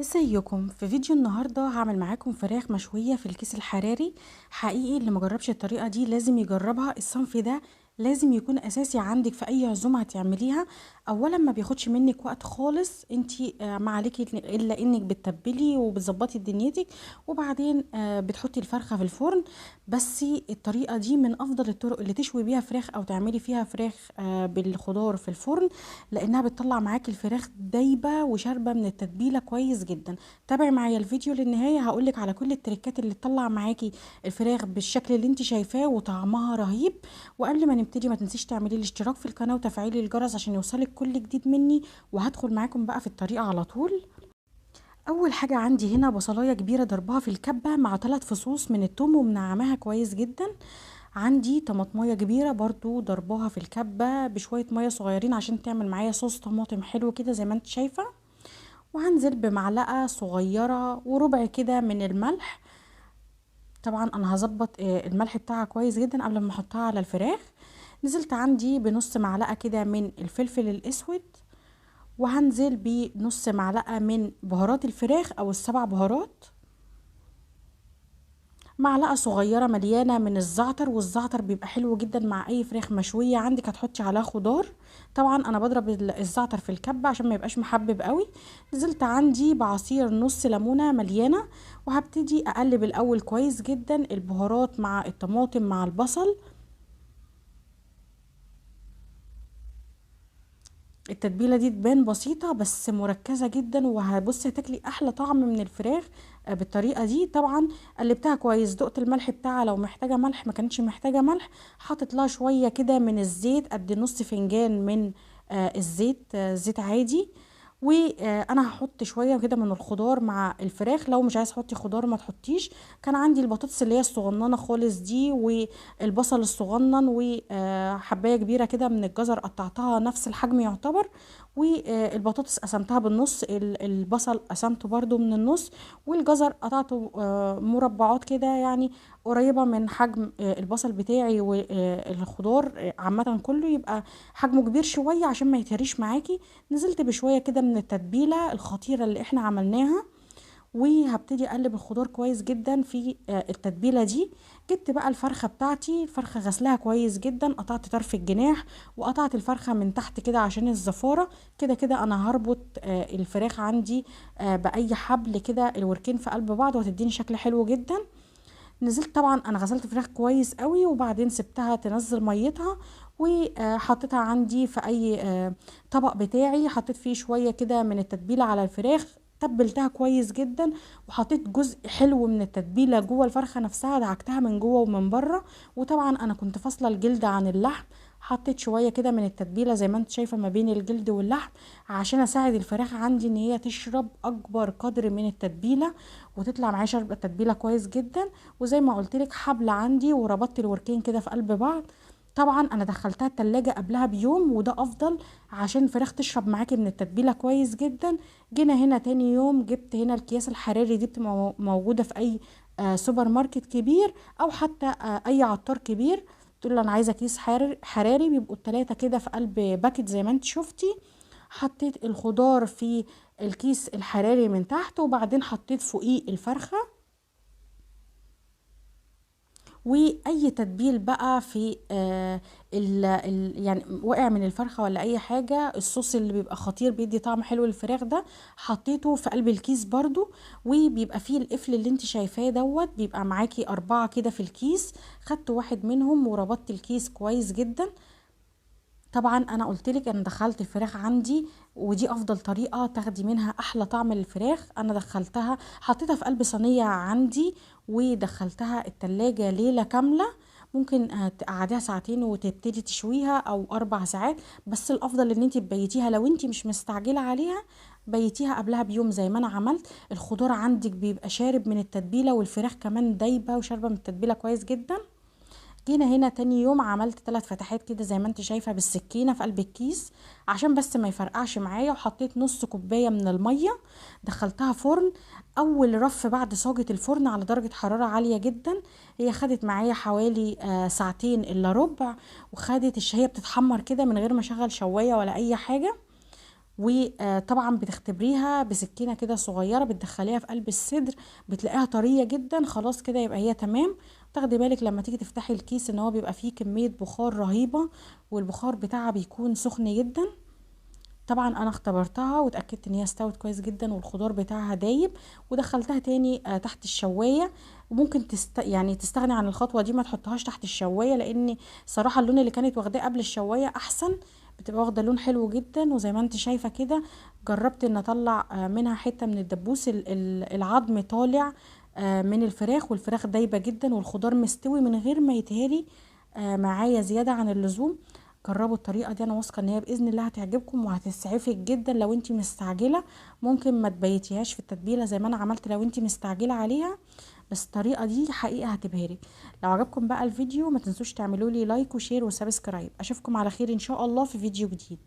ازيكم؟ في فيديو النهارده هعمل معاكم فراخ مشويه في الكيس الحراري. حقيقي اللي مجربش الطريقه دي لازم يجربها. الصنف ده لازم يكون اساسي عندك في اي عزومه هتعمليها. اولا ما بياخدش منك وقت خالص، انتي ما عليكي الا انك بتتبلي وبتظبطي دنيتك، وبعدين بتحطي الفرخه في الفرن. بس الطريقه دي من افضل الطرق اللي تشوي بيها فراخ او تعملي فيها فراخ بالخضار في الفرن، لانها بتطلع معاكي الفراخ دايبه وشاربه من التتبيله كويس جدا. تابعي معايا الفيديو للنهايه، هقولك على كل التريكات اللي تطلع معاكي الفراخ بالشكل اللي انت شايفاه وطعمها رهيب. وقبل ما نبتدي ما تنسيش تعملي الاشتراك في القناه وتفعيلي الجرس عشان يوصلك كل جديد مني. وهدخل معاكم بقى في الطريقه على طول. اول حاجه عندي هنا بصلايه كبيره ضربها في الكبه مع 3 فصوص من الثوم ومنعماها كويس جدا. عندي طماطمية كبيرة برضو ضرباها في الكبة بشوية مية صغيرين عشان تعمل معايا صوص طماطم حلو كده زي ما انت شايفة. وهنزل بمعلقة صغيرة وربع كده من الملح. طبعا انا هظبط الملح بتاعها كويس جدا قبل ما احطها على الفراخ. نزلت عندي بنص معلقة كده من الفلفل الاسود، وهنزل بنص معلقة من بهارات الفراخ او ال7 بهارات. معلقة صغيرة مليانة من الزعتر، والزعتر بيبقى حلو جدا مع اي فراخ مشوية عندك هتحطي عليها خضار. طبعا انا بضرب الزعتر في الكبة عشان ما يبقاش محبب قوي. نزلت عندي بعصير نص ليمونة مليانة، وهبتدي اقلب الاول كويس جدا البهارات مع الطماطم مع البصل. التتبيله دي تبان بسيطه بس مركزه جدا، وهبصي هتاكلي احلى طعم من الفراخ بالطريقه دي. طبعا قلبتها كويس، دقت الملح بتاعها لو محتاجه ملح، ما كانتش محتاجه ملح. حطيت لها شويه كده من الزيت قد نص فنجان من الزيت، زيت عادي. وانا هحط شويه كده من الخضار مع الفراخ، لو مش عايز تحطي خضار ما تحطيش. كان عندي البطاطس اللي هي الصغننه خالص دي، والبصل الصغنن، وحبايه كبيره كده من الجزر قطعتها نفس الحجم يعتبر. والبطاطس قسمتها بالنص، البصل قسمته برضو من النص، والجزر قطعته مربعات كده يعني قريبه من حجم البصل بتاعي. والخضار عامه كله يبقى حجمه كبير شويه عشان ما يتهريش معاكي. نزلت بشويه كده من التتبيله الخطيره اللي احنا عملناها، وهبتدي اقلب الخضار كويس جدا في التتبيله دي. جبت بقى الفرخه بتاعتي، الفرخه غسلها كويس جدا، قطعت طرف الجناح وقطعت الفرخه من تحت كده عشان الزفاره. كده كده انا هربط الفراخ عندي باي حبل كده الوركين في قلب بعض، وهتديني شكل حلو جدا. نزلت طبعا انا غسلت الفراخ كويس قوي، وبعدين سبتها تنزل ميتها، وحطيتها عندي في اي طبق بتاعي. حطيت فيه شوية كده من التتبيلة على الفراخ، تبلتها كويس جدا، وحطيت جزء حلو من التتبيلة جوه الفرخة نفسها، دعكتها من جوه ومن بره. وطبعا انا كنت فاصلة الجلد عن اللحم، حطيت شوية كده من التتبيلة زي ما انت شايفة ما بين الجلد واللحم، عشان اساعد الفراخ عندي ان هي تشرب اكبر قدر من التتبيلة وتطلع معايا شرب التتبيلة كويس جدا. وزي ما قلت لك حبل عندي وربطت الوركين كده في قلب بعض. طبعا انا دخلتها التلاجة قبلها بيوم، وده افضل عشان الفراخ تشرب معاكي من التتبيلة كويس جدا. جينا هنا تاني يوم جبت هنا الكياس الحراري دي، بتبقى موجودة في اي سوبر ماركت كبير، او حتى اي عطار كبير. تقول له انا عايزه كيس حراري، بيبقوا التلاتة كده في قلب باكت زي ما انت شفتي. حطيت الخضار في الكيس الحراري من تحت، وبعدين حطيت فوقيه الفرخة. واي تتبيل بقى في يعني وقع من الفرخه ولا اي حاجه، الصوص اللي بيبقى خطير بيدي طعم حلو للفراخ ده حطيته في قلب الكيس برضو. وبيبقى فيه القفل اللي انت شايفاه دوت، بيبقى معاكي 4 كده في الكيس. خدت واحد منهم وربطت الكيس كويس جدا. طبعا انا قلتلك انا دخلت الفراخ عندي، ودي افضل طريقة تاخدي منها احلى طعم للفراخ. انا دخلتها حطيتها في قلب صينية عندي، ودخلتها التلاجة ليلة كاملة. ممكن تقعديها ساعتين وتبتدي تشويها، او 4 ساعات. بس الافضل ان انت تبيتيها لو انت مش مستعجلة عليها. بيتيها قبلها بيوم زي ما انا عملت. الخضار عندك بيبقى شارب من التتبيلة، والفراخ كمان دايبة وشاربة من التتبيلة كويس جدا. جينا هنا تاني يوم عملت 3 فتحات كده زي ما انت شايفة بالسكينة في قلب الكيس، عشان بس ما يفرقعش معايا. وحطيت نص كوباية من المية، دخلتها فرن. اول رف بعد صاجة الفرن على درجة حرارة عالية جدا. هي خدت معايا حوالي ساعتين الا ربع. وخدت هي بتتحمر كده من غير ما اشغل شواية ولا اي حاجة. وطبعا بتختبريها بسكينه كده صغيره، بتدخليها في قلب الصدر، بتلاقيها طريه جدا. خلاص كده يبقى هي تمام. تاخدي بالك لما تيجي تفتحي الكيس ان هو بيبقى فيه كميه بخار رهيبه، والبخار بتاعها بيكون سخن جدا. طبعا انا اختبرتها واتاكدت ان هي استوت كويس جدا والخضار بتاعها دايب، ودخلتها تاني تحت الشوايه. وممكن يعني تستغني عن الخطوه دي، ما تحطهاش تحت الشوايه، لان صراحه اللون اللي كانت واخداه قبل الشوايه احسن، بتبقى واخده لون حلو جدا. وزي ما انت شايفه كده، جربت ان اطلع منها حته من الدبوس، العظم طالع من الفراخ، والفراخ دايبه جدا والخضار مستوي من غير ما يتهري معايا زياده عن اللزوم. جربوا الطريقه دي، انا واثقه ان هي باذن الله هتعجبكم وهتسعفك جدا. لو انت مستعجله ممكن ما تبيتيهاش في التتبيله زي ما انا عملت لو انت مستعجله عليها، بس الطريقه دي حقيقه هتبهرك. لو عجبكم بقى الفيديو ما تنسوش تعملوا لي لايك وشير وسبسكرايب. اشوفكم على خير ان شاء الله في فيديو جديد.